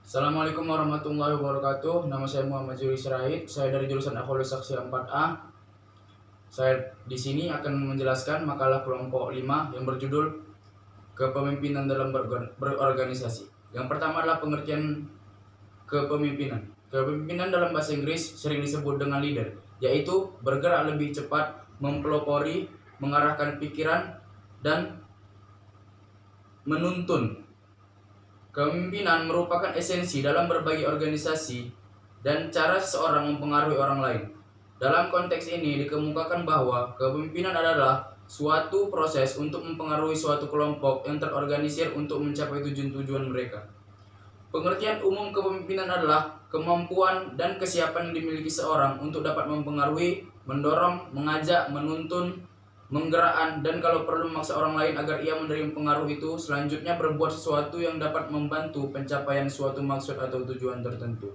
Assalamualaikum warahmatullahi wabarakatuh. Nama saya Muhammad Zuri Sirait. Saya dari jurusan Akhlak Saksi 4A. Saya di sini akan menjelaskan makalah kelompok 5 yang berjudul Kepemimpinan dalam berorganisasi. Yang pertama adalah pengertian kepemimpinan. Kepemimpinan dalam bahasa Inggris sering disebut dengan leader, yaitu bergerak lebih cepat, mempelopori, mengarahkan pikiran, dan menuntun. Kepemimpinan merupakan esensi dalam berbagai organisasi dan cara seseorang mempengaruhi orang lain. Dalam konteks ini dikemukakan bahwa kepemimpinan adalah suatu proses untuk mempengaruhi suatu kelompok yang terorganisir untuk mencapai tujuan-tujuan mereka. Pengertian umum kepemimpinan adalah kemampuan dan kesiapan yang dimiliki seorang untuk dapat mempengaruhi, mendorong, mengajak, menuntun, menggerakkan, dan kalau perlu memaksa orang lain agar ia menerima pengaruh itu, selanjutnya berbuat sesuatu yang dapat membantu pencapaian suatu maksud atau tujuan tertentu.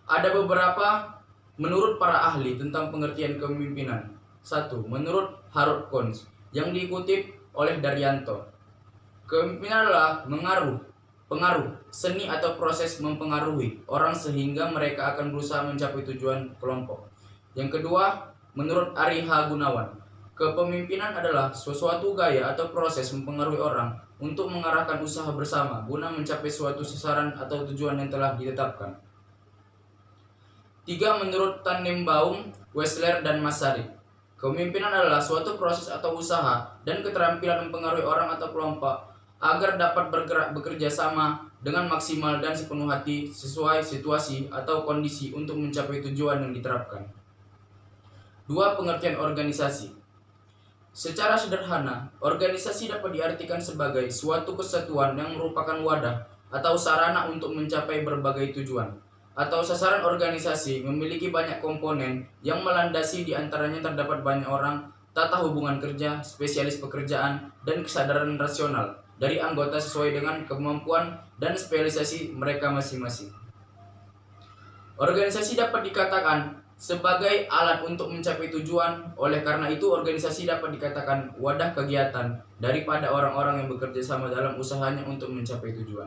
Ada beberapa menurut para ahli tentang pengertian kepemimpinan. 1. Menurut Harold Kohns yang dikutip oleh Daryanto, kepemimpinan adalah pengaruh, seni atau proses mempengaruhi orang sehingga mereka akan berusaha mencapai tujuan kelompok. Yang kedua, menurut Ari H. Gunawan, kepemimpinan adalah sesuatu gaya atau proses mempengaruhi orang untuk mengarahkan usaha bersama guna mencapai suatu sasaran atau tujuan yang telah ditetapkan. 3. Menurut Tannenbaum, Wessler, dan Masari, kepemimpinan adalah suatu proses atau usaha dan keterampilan mempengaruhi orang atau kelompok agar dapat bekerja sama dengan maksimal dan sepenuh hati sesuai situasi atau kondisi untuk mencapai tujuan yang diterapkan. 2. Pengertian organisasi. Secara sederhana, organisasi dapat diartikan sebagai suatu kesatuan yang merupakan wadah atau sarana untuk mencapai berbagai tujuan. Atau sasaran organisasi memiliki banyak komponen yang melandasi di antaranya terdapat banyak orang, tata hubungan kerja, spesialis pekerjaan, dan kesadaran rasional dari anggota sesuai dengan kemampuan dan spesialisasi mereka masing-masing. Organisasi dapat dikatakan sebagai alat untuk mencapai tujuan, oleh karena itu organisasi dapat dikatakan wadah kegiatan daripada orang-orang yang bekerja sama dalam usahanya untuk mencapai tujuan.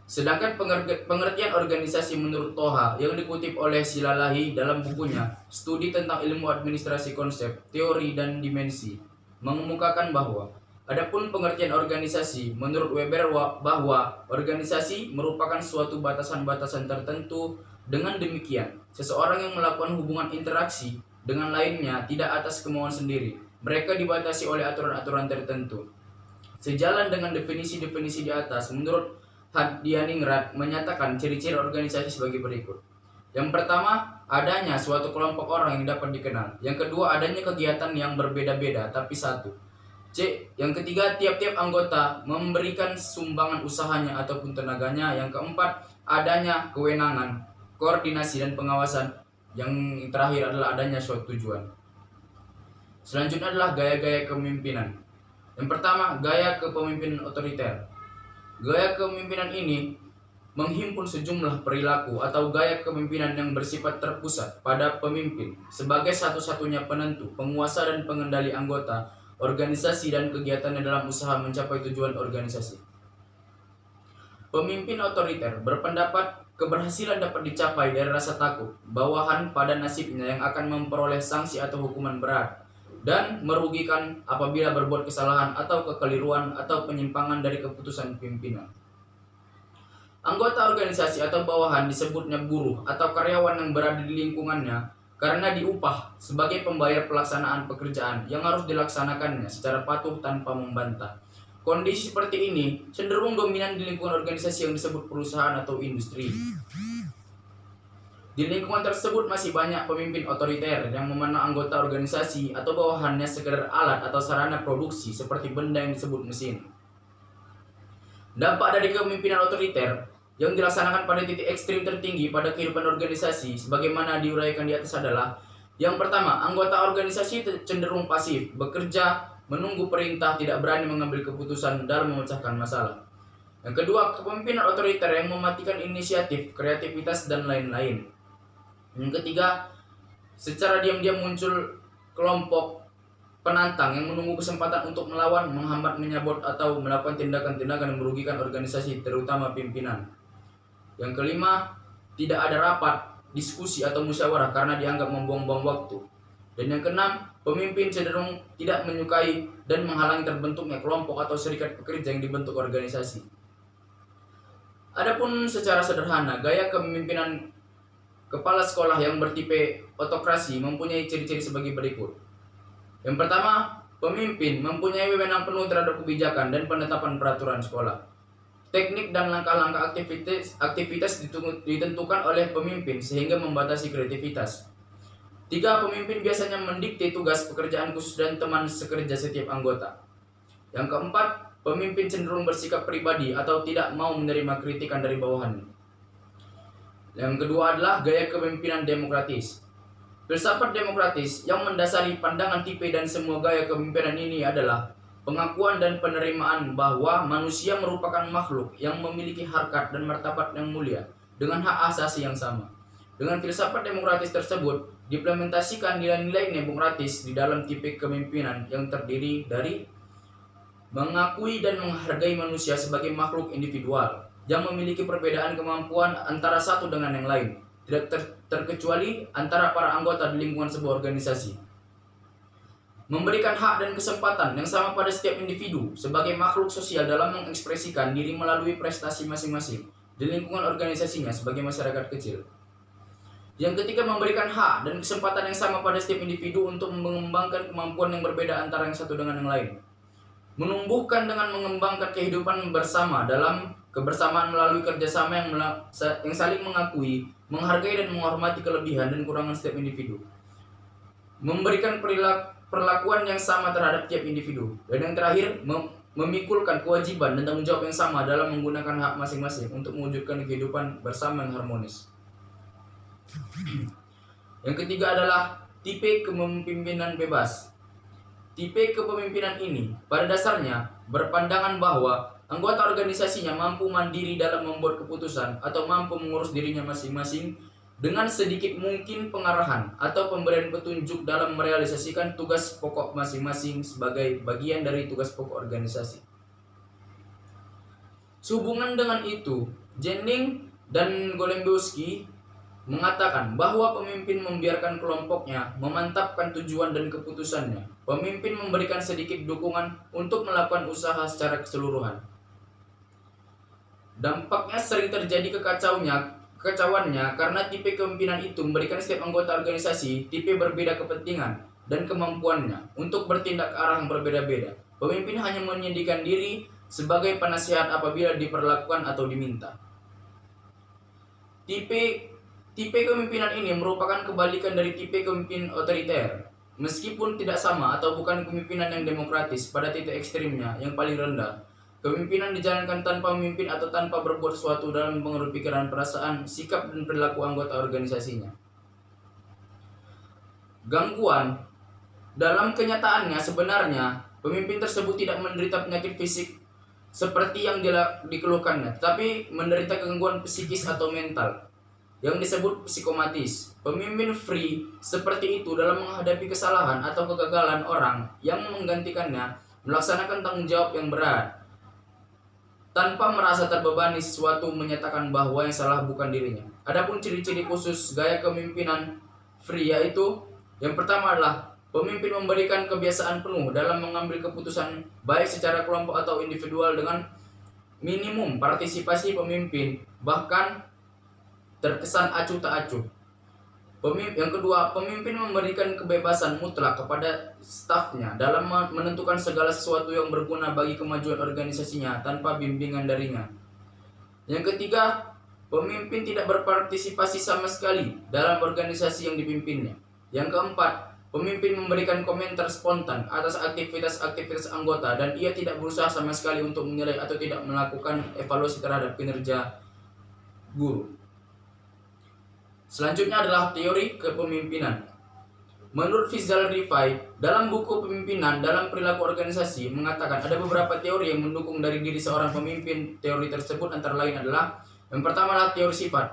Sedangkan pengertian organisasi menurut Toha yang dikutip oleh Silalahi dalam bukunya Studi tentang Ilmu Administrasi Konsep, Teori, dan Dimensi mengemukakan bahwa adapun pengertian organisasi menurut Weber bahwa organisasi merupakan suatu batasan-batasan tertentu. Dengan demikian, seseorang yang melakukan hubungan interaksi dengan lainnya tidak atas kemauan sendiri. Mereka dibatasi oleh aturan-aturan tertentu. Sejalan dengan definisi-definisi di atas, menurut Hadyaningrat menyatakan ciri-ciri organisasi sebagai berikut. Yang pertama, adanya suatu kelompok orang yang dapat dikenal. Yang kedua, adanya kegiatan yang berbeda-beda tapi satu. Yang ketiga, tiap-tiap anggota memberikan sumbangan usahanya ataupun tenaganya. Yang keempat, adanya kewenangan, koordinasi, dan pengawasan. Yang terakhir adalah adanya suatu tujuan. Selanjutnya adalah gaya-gaya kepemimpinan. Yang pertama, gaya kepemimpinan otoriter. Gaya kepemimpinan ini menghimpun sejumlah perilaku atau gaya kepemimpinan yang bersifat terpusat pada pemimpin sebagai satu-satunya penentu, penguasa, dan pengendali anggota organisasi dan kegiatannya dalam usaha mencapai tujuan organisasi. Pemimpin otoriter berpendapat keberhasilan dapat dicapai dari rasa takut, bawahan pada nasibnya yang akan memperoleh sanksi atau hukuman berat, dan merugikan apabila berbuat kesalahan atau kekeliruan atau penyimpangan dari keputusan pimpinan. Anggota organisasi atau bawahan disebutnya buruh atau karyawan yang berada di lingkungannya karena diupah sebagai pembayar pelaksanaan pekerjaan yang harus dilaksanakannya secara patuh tanpa membantah. Kondisi seperti ini cenderung dominan di lingkungan organisasi yang disebut perusahaan atau industri. Di lingkungan tersebut masih banyak pemimpin otoriter yang memandang anggota organisasi atau bawahannya sekedar alat atau sarana produksi seperti benda yang disebut mesin. Dampak dari kepemimpinan otoriter yang dilaksanakan pada titik ekstrim tertinggi pada kehidupan organisasi sebagaimana diuraikan di atas adalah: yang pertama, anggota organisasi cenderung pasif, bekerja, menunggu perintah, tidak berani mengambil keputusan dalam memecahkan masalah. Yang kedua, kepemimpinan otoriter yang mematikan inisiatif, kreativitas, dan lain-lain. Yang ketiga, secara diam-diam muncul kelompok penantang yang menunggu kesempatan untuk melawan, menghambat, menyabot, atau melakukan tindakan-tindakan yang merugikan organisasi, terutama pimpinan. Yang kelima, tidak ada rapat, diskusi, atau musyawarah karena dianggap membuang-buang waktu. Dan yang keenam, pemimpin cenderung tidak menyukai dan menghalangi terbentuknya kelompok atau serikat pekerja yang dibentuk organisasi. Adapun secara sederhana, gaya kepemimpinan kepala sekolah yang bertipe otokrasi mempunyai ciri-ciri sebagai berikut. Yang pertama, pemimpin mempunyai wewenang penuh terhadap kebijakan dan penetapan peraturan sekolah. Teknik dan langkah-langkah aktivitas ditentukan oleh pemimpin sehingga membatasi kreativitas. 3. Pemimpin biasanya mendikte tugas pekerjaan khusus dan teman sekerja setiap anggota. Yang keempat, pemimpin cenderung bersikap pribadi atau tidak mau menerima kritikan dari bawahannya. Yang kedua adalah gaya kepemimpinan demokratis. Filsafat demokratis yang mendasari pandangan tipe dan semua gaya kepemimpinan ini adalah pengakuan dan penerimaan bahwa manusia merupakan makhluk yang memiliki harkat dan martabat yang mulia dengan hak asasi yang sama. Dengan filsafat demokratis tersebut, diimplementasikan nilai-nilai demokratis di dalam tipe kepemimpinan yang terdiri dari mengakui dan menghargai manusia sebagai makhluk individual yang memiliki perbedaan kemampuan antara satu dengan yang lain, tidak terkecuali antara para anggota di lingkungan sebuah organisasi. Memberikan hak dan kesempatan yang sama pada setiap individu sebagai makhluk sosial dalam mengekspresikan diri melalui prestasi masing-masing di lingkungan organisasinya sebagai masyarakat kecil. Yang ketiga, memberikan hak dan kesempatan yang sama pada setiap individu untuk mengembangkan kemampuan yang berbeda antara yang satu dengan yang lain. Menumbuhkan dengan mengembangkan kehidupan bersama dalam kebersamaan melalui kerjasama yang saling mengakui, menghargai dan menghormati kelebihan dan kekurangan setiap individu. Memberikan perlakuan yang sama terhadap tiap individu. Dan yang terakhir, memikulkan kewajiban dan tanggung jawab yang sama dalam menggunakan hak masing-masing untuk mewujudkan kehidupan bersama yang harmonis. Yang ketiga adalah tipe kepemimpinan bebas. Tipe kepemimpinan ini pada dasarnya berpandangan bahwa anggota organisasinya mampu mandiri dalam membuat keputusan atau mampu mengurus dirinya masing-masing dengan sedikit mungkin pengarahan atau pemberian petunjuk dalam merealisasikan tugas pokok masing-masing sebagai bagian dari tugas pokok organisasi. Sehubungan dengan itu, Jennings dan Golembowski mengatakan bahwa pemimpin membiarkan kelompoknya memantapkan tujuan dan keputusannya. Pemimpin memberikan sedikit dukungan untuk melakukan usaha secara keseluruhan. Dampaknya sering terjadi kekacauannya karena tipe kepemimpinan itu memberikan setiap anggota organisasi tipe berbeda kepentingan dan kemampuannya untuk bertindak ke arah yang berbeda-beda. Pemimpin hanya menyediakan diri sebagai penasihat apabila diperlakukan atau diminta. Tipe kepemimpinan ini merupakan kebalikan dari tipe kepemimpinan otoriter. Meskipun tidak sama atau bukan kepemimpinan yang demokratis pada titik ekstrimnya yang paling rendah, kepemimpinan dijalankan tanpa memimpin atau tanpa berbuat sesuatu dalam mempengaruhi pikiran, perasaan, sikap, dan perilaku anggota organisasinya. Gangguan. Dalam kenyataannya sebenarnya, pemimpin tersebut tidak menderita penyakit fisik seperti yang dikeluhkannya, tetapi menderita gangguan psikis atau mental yang disebut psikomatis. Pemimpin free seperti itu dalam menghadapi kesalahan atau kegagalan orang yang menggantikannya melaksanakan tanggung jawab yang berat tanpa merasa terbebani sesuatu, menyatakan bahwa yang salah bukan dirinya. Adapun ciri-ciri khusus gaya kepemimpinan free yaitu yang pertama adalah pemimpin memberikan kebiasaan penuh dalam mengambil keputusan baik secara kelompok atau individual dengan minimum partisipasi pemimpin, bahkan terkesan acuh tak acuh. Yang kedua, pemimpin memberikan kebebasan mutlak kepada stafnya dalam menentukan segala sesuatu yang berguna bagi kemajuan organisasinya tanpa bimbingan darinya. Yang ketiga, pemimpin tidak berpartisipasi sama sekali dalam organisasi yang dipimpinnya. Yang keempat, pemimpin memberikan komentar spontan atas aktivitas-aktivitas anggota dan ia tidak berusaha sama sekali untuk menilai atau tidak melakukan evaluasi terhadap kinerja guru. Selanjutnya adalah teori kepemimpinan. Menurut Fizal Rifai, dalam buku Pemimpinan dalam Perilaku Organisasi mengatakan ada beberapa teori yang mendukung dari diri seorang pemimpin. Teori tersebut antara lain adalah yang pertama adalah teori sifat.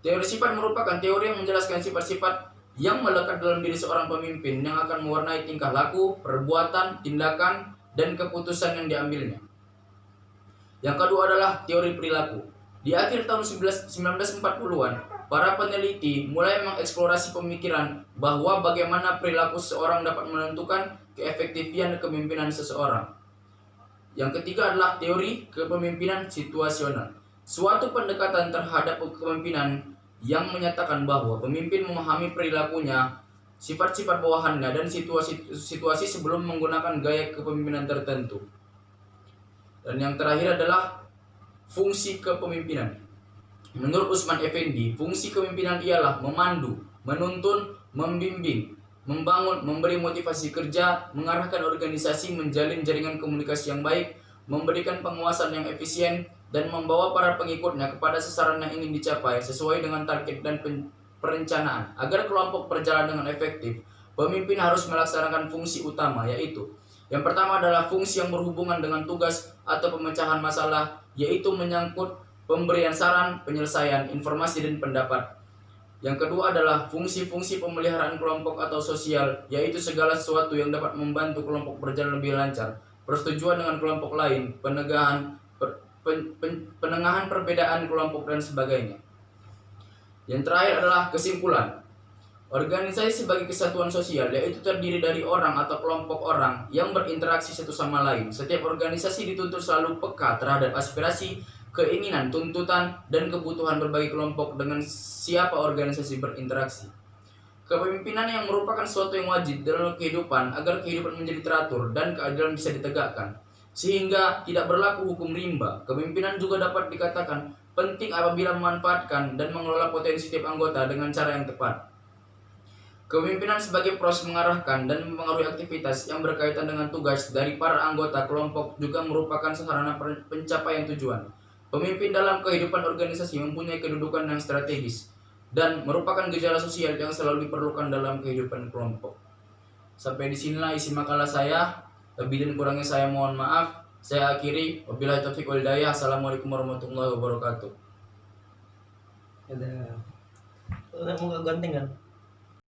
Teori sifat merupakan teori yang menjelaskan sifat-sifat yang melekat dalam diri seorang pemimpin yang akan mewarnai tingkah laku, perbuatan, tindakan, dan keputusan yang diambilnya. Yang kedua adalah teori perilaku. Di akhir tahun 1940-an, para peneliti mulai mengeksplorasi pemikiran bahwa bagaimana perilaku seseorang dapat menentukan keefektifan kepemimpinan seseorang. Yang ketiga adalah teori kepemimpinan situasional. Suatu pendekatan terhadap kepemimpinan yang menyatakan bahwa pemimpin memahami perilakunya, sifat-sifat bawahannya, dan situasi sebelum menggunakan gaya kepemimpinan tertentu. Dan yang terakhir adalah fungsi kepemimpinan. Menurut Usman Effendi, fungsi kepemimpinan ialah memandu, menuntun, membimbing, membangun, memberi motivasi kerja, mengarahkan organisasi, menjalin jaringan komunikasi yang baik, memberikan penguasaan yang efisien, dan membawa para pengikutnya kepada sasaran yang ingin dicapai sesuai dengan target dan perencanaan. Agar kelompok berjalan dengan efektif, pemimpin harus melaksanakan fungsi utama, yaitu yang pertama adalah fungsi yang berhubungan dengan tugas atau pemecahan masalah, yaitu menyangkut pemberian saran, penyelesaian, informasi, dan pendapat. Yang kedua adalah fungsi-fungsi pemeliharaan kelompok atau sosial, yaitu segala sesuatu yang dapat membantu kelompok berjalan lebih lancar, persetujuan dengan kelompok lain, penengahan perbedaan kelompok, dan sebagainya. Yang terakhir adalah kesimpulan. Organisasi sebagai kesatuan sosial, yaitu terdiri dari orang atau kelompok orang yang berinteraksi satu sama lain. Setiap organisasi dituntut selalu peka terhadap aspirasi, keinginan, tuntutan, dan kebutuhan berbagai kelompok dengan siapa organisasi berinteraksi. Kepemimpinan yang merupakan sesuatu yang wajib dalam kehidupan agar kehidupan menjadi teratur dan keadilan bisa ditegakkan, sehingga tidak berlaku hukum rimba. Kepemimpinan juga dapat dikatakan penting apabila memanfaatkan dan mengelola potensi tiap anggota dengan cara yang tepat. Kepemimpinan sebagai proses mengarahkan dan mempengaruhi aktivitas yang berkaitan dengan tugas dari para anggota kelompok juga merupakan sarana pencapaian tujuan. Pemimpin dalam kehidupan organisasi mempunyai kedudukan yang strategis dan merupakan gejala sosial yang selalu diperlukan dalam kehidupan kelompok. Sampai di sinilah isi makalah saya. Lebih dan kurangnya saya mohon maaf. Saya akhiri. Wabillahi taufiq wal hidayah. Assalamualaikum warahmatullahi wabarakatuh. Ada. Mau ganteng kan?